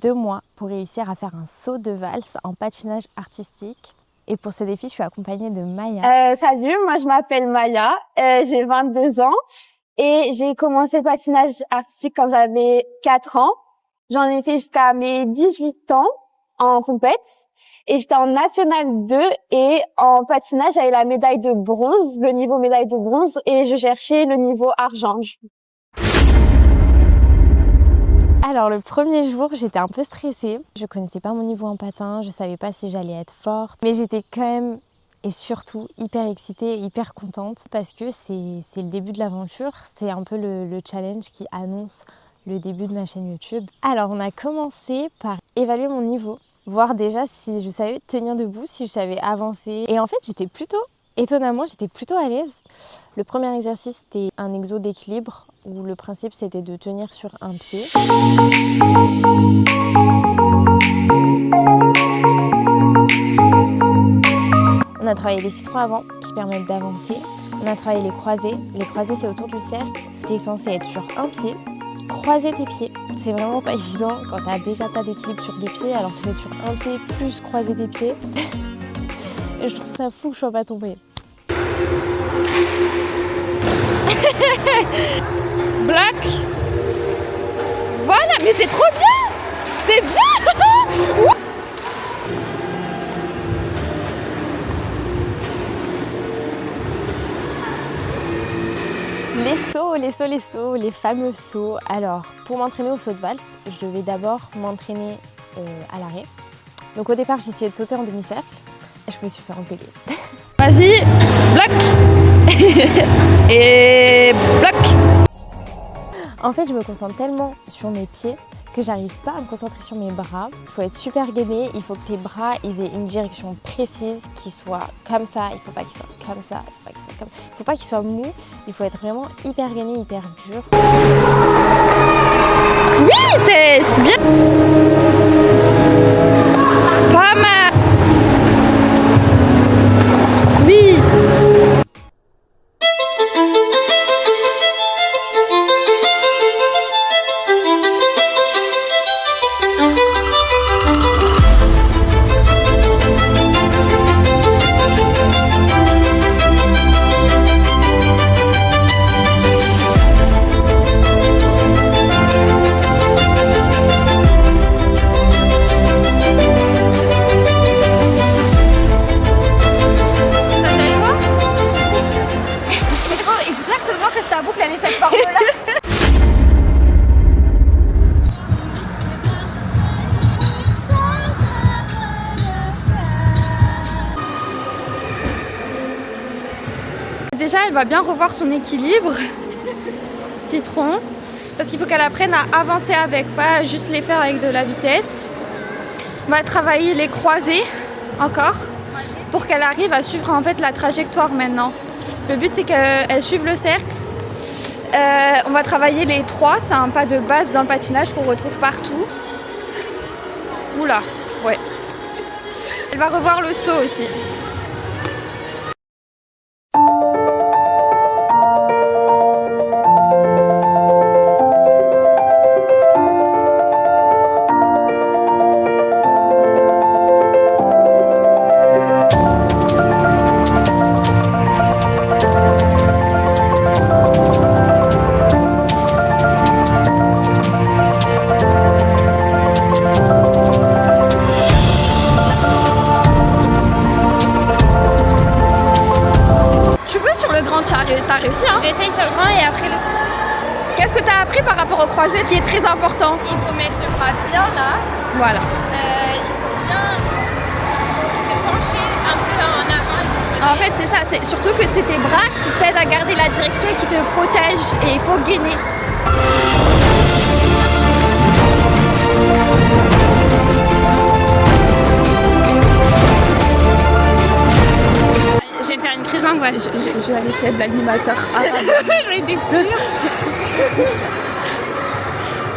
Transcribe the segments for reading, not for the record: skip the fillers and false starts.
2 mois pour réussir à faire un saut de valse en patinage artistique. Et pour ce défi, je suis accompagnée de Maya. Salut, moi je m'appelle Maya, j'ai 22 ans et j'ai commencé le patinage artistique quand j'avais 4 ans. J'en ai fait jusqu'à mes 18 ans en compète et j'étais en national 2 et en patinage j'avais la médaille de bronze, le niveau médaille de bronze et je cherchais le niveau argent. Alors le premier jour, j'étais un peu stressée. Je connaissais pas mon niveau en patin, je savais pas si j'allais être forte. Mais j'étais quand même et surtout hyper excitée et hyper contente parce que c'est le début de l'aventure. C'est un peu le challenge qui annonce le début de ma chaîne YouTube. Alors on a commencé par évaluer mon niveau, voir déjà si je savais tenir debout, si je savais avancer. Et en fait étonnamment, j'étais plutôt à l'aise. Le premier exercice, c'était un exo d'équilibre où le principe, c'était de tenir sur un pied. On a travaillé les C3 avant, qui permettent d'avancer. On a travaillé les croisés. Les croisés, c'est autour du cercle. Tu es censé être sur un pied, croiser tes pieds. C'est vraiment pas évident quand tu n'as déjà pas d'équilibre sur 2 pieds, alors tu vas être sur un pied plus croiser tes pieds. Et je trouve ça fou que je sois pas tombée. Bloc. Voilà, mais c'est trop bien. C'est bien. Les sauts, les fameux sauts. Alors, pour m'entraîner au saut de valse, je devais d'abord m'entraîner à l'arrêt. Donc au départ, j'ai essayé de sauter en demi-cercle et je me suis fait engueuler. Vas-y, bloc. Et bloc. En fait, je me concentre tellement sur mes pieds que j'arrive pas à me concentrer sur mes bras. Il faut être super gainé, il faut que tes bras ils aient une direction précise, qui soit comme ça, il faut pas qu'ils soient comme ça, il faut pas qu'ils soient mous, il faut être vraiment hyper gainé, hyper dur. Oui, Tess, bien. Pas mal. Oui. Déjà, elle va bien revoir son équilibre, Citron, parce qu'il faut qu'elle apprenne à avancer avec, pas juste les faire avec de la vitesse. On va travailler les croisés encore, pour qu'elle arrive à suivre en fait la trajectoire maintenant. Le but c'est qu'elle suive le cercle. On va travailler les 3, c'est un pas de base dans le patinage qu'on retrouve partout. Oula, ouais. Elle va revoir le saut aussi. T'as réussi hein? J'essaye sur le grand et après le... Qu'est-ce que t'as appris par rapport au croisé qui est très important? Il faut mettre le bras bien là. Voilà. Il faut bien se pencher un peu en avant. En fait c'est ça, c'est surtout que c'est tes bras qui t'aident à garder la direction et qui te protègent et il faut gainer. Je vais faire une crise d'angoisse. Je vais aller chez l'animateur. J'en étais sûre.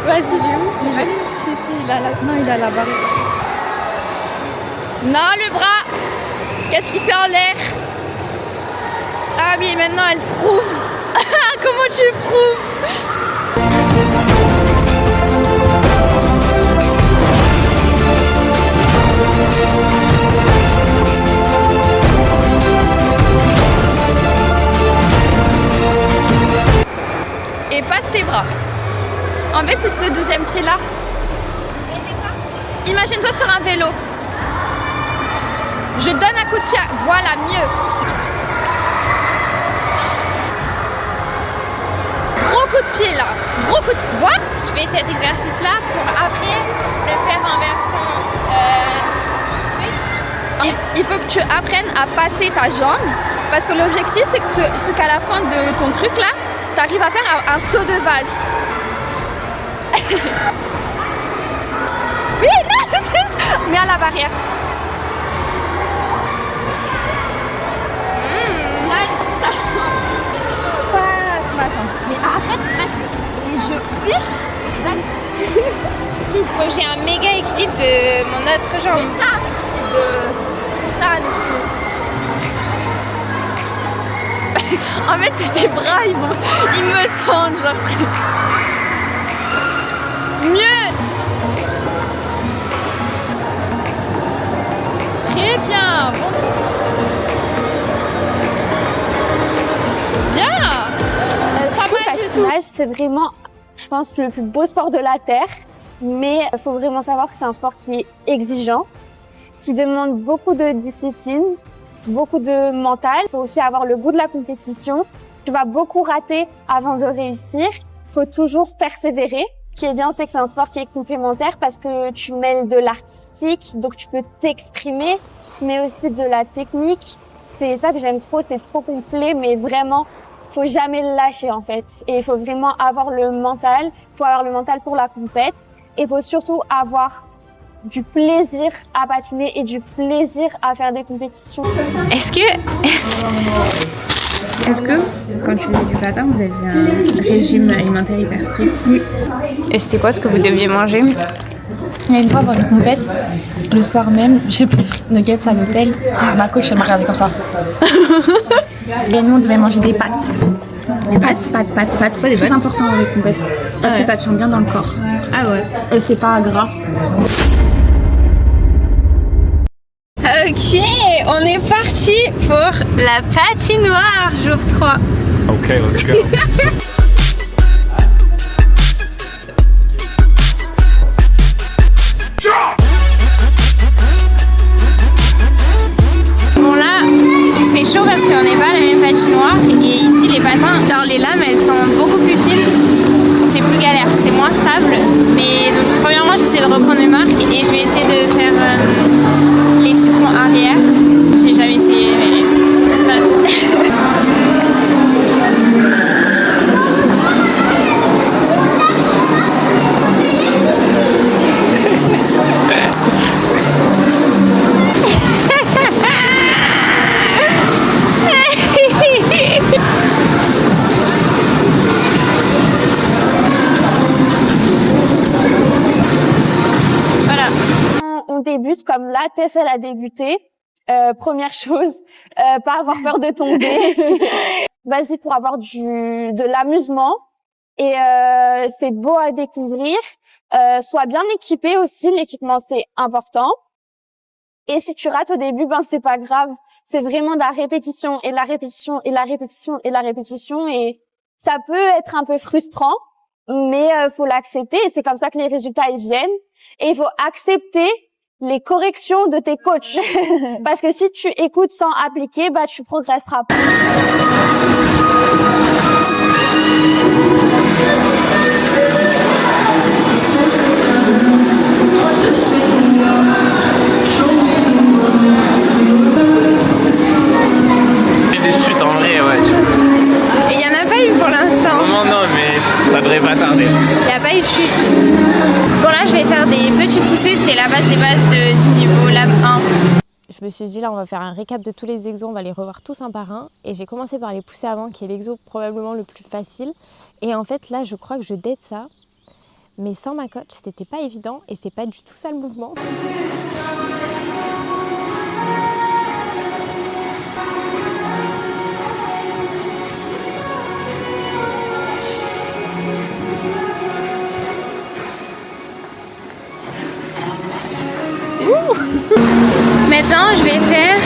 Vas-y, il est où? Si, il a là. Non, il a la barre. Non, le bras. Qu'est-ce qu'il fait en l'air? Ah oui, maintenant elle prouve. Comment tu prouves? deuxième pied là. Imagine-toi sur un vélo. Je donne un coup de pied. Voilà, mieux. Gros coup de pied là. Gros coup de... Voilà. Je fais cet exercice-là pour après le faire en version switch. Il faut que tu apprennes à passer ta jambe. Parce que l'objectif, c'est qu'à la fin de ton truc là, tu arrives à faire un saut de valse. Oui, non. Mets à la barrière. Mais arrête, et je Il faut que j'ai un méga équilibre de mon autre jambe. En fait, c'est tes bras, ils me tendent, genre. Mieux. Très bien. Bon. Bien. Le patinage, c'est vraiment, je pense, le plus beau sport de la Terre. Mais il faut vraiment savoir que c'est un sport qui est exigeant, qui demande beaucoup de discipline, beaucoup de mental. Il faut aussi avoir le goût de la compétition. Tu vas beaucoup rater avant de réussir. Il faut toujours persévérer. Ce qui est bien, c'est que c'est un sport qui est complémentaire parce que tu mêles de l'artistique, donc tu peux t'exprimer, mais aussi de la technique. C'est ça que j'aime trop, c'est trop complet, mais vraiment, faut jamais le lâcher en fait. Et il faut vraiment avoir le mental. Il faut avoir le mental pour la compète. Et il faut surtout avoir du plaisir à patiner et du plaisir à faire des compétitions. Est-ce que quand tu faisais du patin, vous aviez un régime alimentaire hyper strict? Oui. Et c'était quoi ce que vous deviez manger? Il y a une fois avant une compète, le soir même, j'ai pris frites nuggets à l'hôtel. Ma coach, elle m'a regardé comme ça. Et nous, on devait manger des pâtes. Des pâtes. C'est très important dans les compètes. Parce que ça tient bien dans le corps. Ah ouais. Et c'est pas gras. Ok, on est parti pour la patinoire, jour 3. Ok, let's go. Bon là, c'est chaud parce qu'on n'est pas à la même patinoire. Et ici, les patins, genre les lames, elles sont beaucoup plus fines. C'est plus galère, c'est moins stable. Mais donc, premièrement, j'essaie de reprendre mes marques et je vais essayer de faire les citrons arrière. J'ai jamais essayé, mais ça... On débute comme là, Tess, elle a débuté. Première chose, pas avoir peur de tomber. Vas-y pour avoir de l'amusement. Et c'est beau à découvrir. Sois bien équipé aussi, l'équipement c'est important. Et si tu rates au début, ben c'est pas grave. C'est vraiment de la répétition et la répétition et la répétition et la répétition. Et ça peut être un peu frustrant, mais faut l'accepter. Et c'est comme ça que les résultats ils viennent. Et il faut accepter les corrections de tes coachs. Parce que si tu écoutes sans appliquer, bah tu progresseras pas. Des chutes en vrai, ouais. Il n'y en a pas eu pour l'instant. Vraiment non, mais ça devrait pas tarder. Il n'y a pas eu de chute. Bon là, je vais faire des petites poussées. C'est la base des bases du niveau Lab 1. Je me suis dit là on va faire un récap de tous les exos, on va les revoir tous un par un et j'ai commencé par les poussées avant qui est l'exo probablement le plus facile et en fait là je crois que je dead ça mais sans ma coach c'était pas évident et c'est pas du tout ça le mouvement. Maintenant, je vais faire...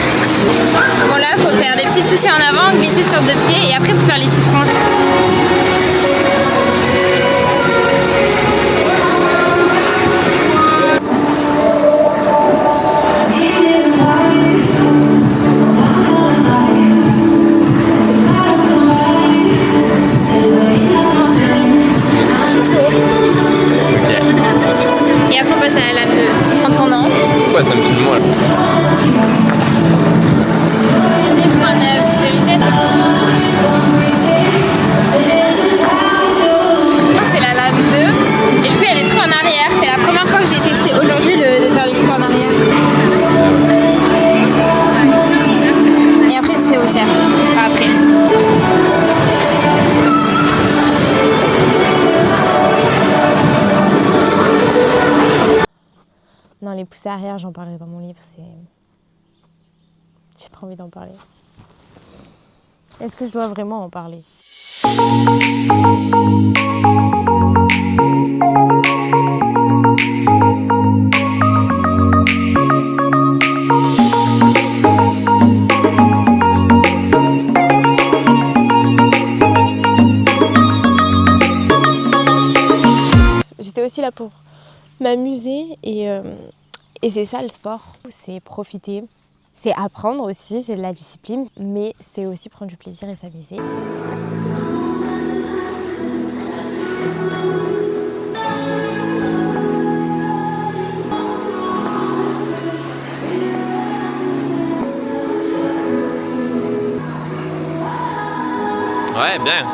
Bon là, il faut faire des petits poussées en avant, glisser sur 2 pieds et après, il faut faire les citrons. pourquoi ça me filme moi là. C'est point de vitesse. C'est la lame 2. Et du coup, il y a des trucs en arrière. C'est la première fois que j'ai testé aujourd'hui de faire des trucs en arrière. Et après, c'est au cerf. Après. Non, les poussées arrière, j'en parlerai dans mon livre, j'ai pas envie d'en parler. Est-ce que je dois vraiment en parler? J'étais aussi là pour m'amuser et c'est ça le sport, c'est profiter, c'est apprendre aussi, c'est de la discipline, mais c'est aussi prendre du plaisir et s'amuser. Ouais, bien.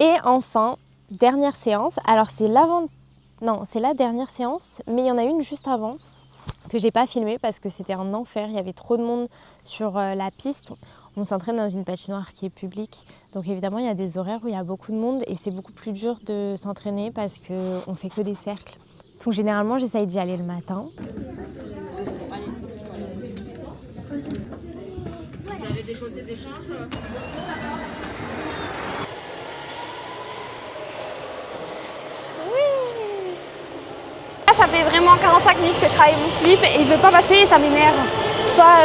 Et enfin, dernière séance. Alors c'est la dernière séance, mais il y en a une juste avant que j'ai pas filmée parce que c'était un enfer. Il y avait trop de monde sur la piste. On s'entraîne dans une patinoire qui est publique, donc évidemment il y a des horaires où il y a beaucoup de monde et c'est beaucoup plus dur de s'entraîner parce qu'on fait que des cercles. Donc généralement j'essaye d'y aller le matin. Vous avez des chaussées d'échange ? Ça fait vraiment 45 minutes que je travaille mon flip et il veut pas passer et ça m'énerve. Soit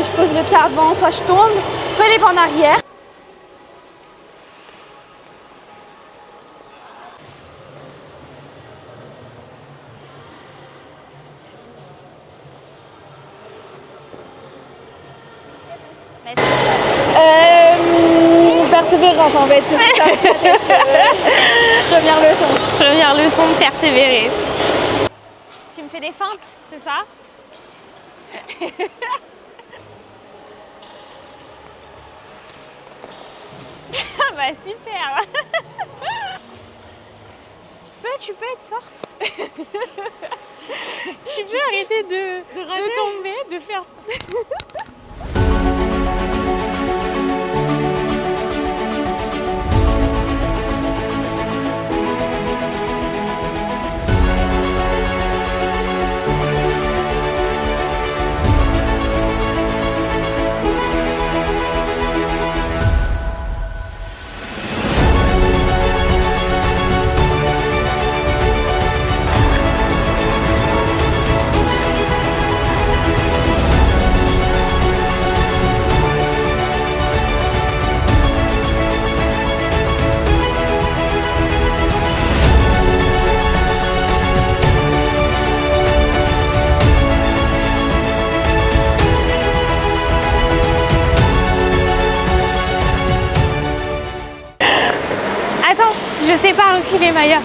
je pose le pied avant, soit je tombe, soit il est pas en arrière. Persévérance en fait, c'est ça. Première leçon. Première leçon de persévérer. Tu me fais des feintes, c'est ça? Ah bah super. Tu peux être forte. Tu peux arrêter de tomber, de faire... Je sais pas reculer, Maya.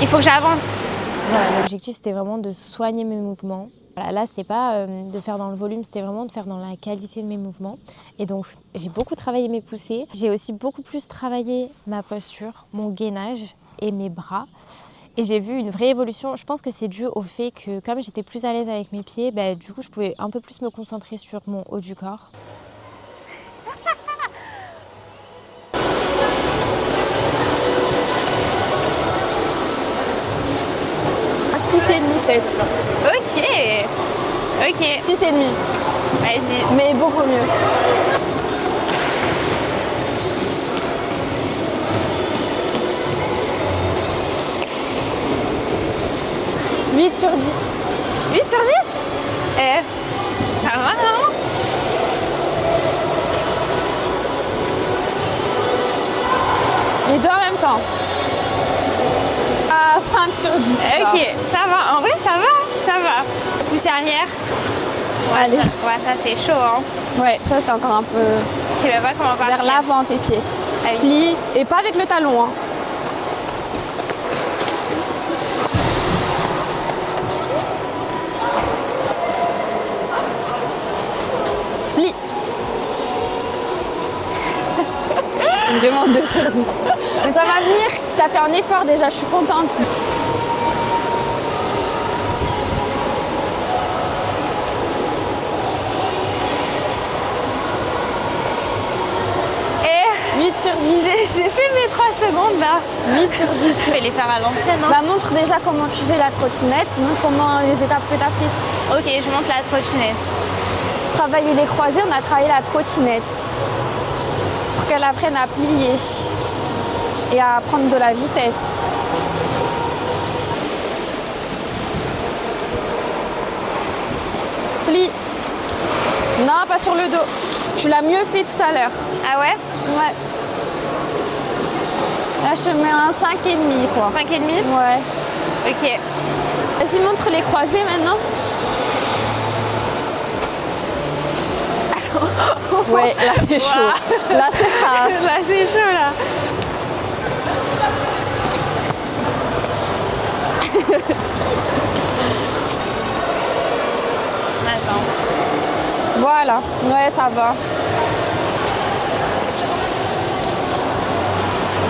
Il faut que j'avance. Voilà, l'objectif c'était vraiment de soigner mes mouvements. Voilà, là c'était pas de faire dans le volume, c'était vraiment de faire dans la qualité de mes mouvements. Et donc j'ai beaucoup travaillé mes poussées. J'ai aussi beaucoup plus travaillé ma posture, mon gainage et mes bras. Et j'ai vu une vraie évolution. Je pense que c'est dû au fait que comme j'étais plus à l'aise avec mes pieds, du coup je pouvais un peu plus me concentrer sur mon haut du corps. 6,5, 7. Ok. 6,5. Vas-y. Mais beaucoup mieux. 8 sur 10. 8 sur 10 ça va, hein? Les deux en même temps. 5 sur 10. Ok, ça va. En vrai, ça va. Poussée arrière. Allez. Ça c'est chaud, hein. Ouais, ça c'était encore un peu... Je sais même pas comment partir. Vers l'avant tes pieds. Ah oui. Plie, et pas avec le talon. Hein. Plie. Vraiment 2 sur 10. Mais ça va venir, t'as fait un effort déjà, je suis contente. Et 8 sur 10. j'ai fait mes 3 secondes là. 8 sur 10. Je vais les faire à l'ancienne. Hein. Bah, montre déjà comment tu fais la trottinette, montre comment les étapes que tu as fait. Ok, je monte la trottinette. Travailler les croisés, on a travaillé la trottinette pour qu'elle apprenne à plier et à prendre de la vitesse. Plie. Non, pas sur le dos. Tu l'as mieux fait tout à l'heure. Ah ouais? Ouais. Là, je te mets un 5,5 quoi. 5,5? Ouais. Ok. Vas-y, montre les croisés maintenant. Ouais, là c'est chaud. Wow. Là c'est rare. Là c'est chaud là. Attends. Voilà, ouais ça va.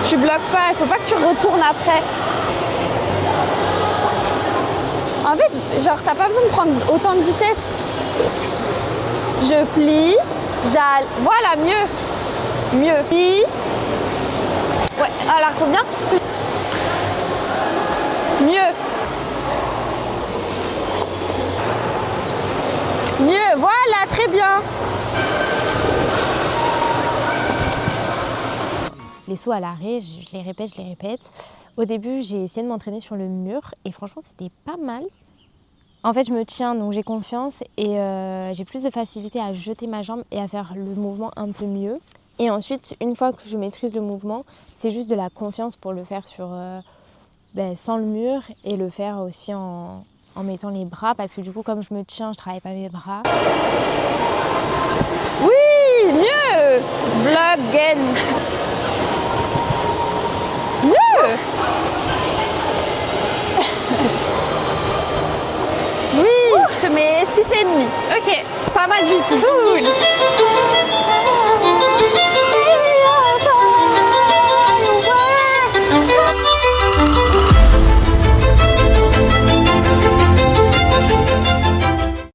Tu bloques pas, il faut pas que tu retournes après. En fait, genre t'as pas besoin de prendre autant de vitesse. Je plie, j'allais. Voilà, mieux. Mieux. Plie. Ouais, alors faut bien. Mieux. Mieux, voilà, très bien. Les sauts à l'arrêt, je les répète. Au début, j'ai essayé de m'entraîner sur le mur et franchement, c'était pas mal. En fait, je me tiens, donc j'ai confiance et j'ai plus de facilité à jeter ma jambe et à faire le mouvement un peu mieux. Et ensuite, une fois que je maîtrise le mouvement, c'est juste de la confiance pour le faire sans le mur et le faire aussi en mettant les bras parce que du coup, comme je me tiens, je travaille pas mes bras. Oui, mieux. Block gain. Mieux. Oui, je te mets 6,5. Ok. Pas mal du tout. Cool.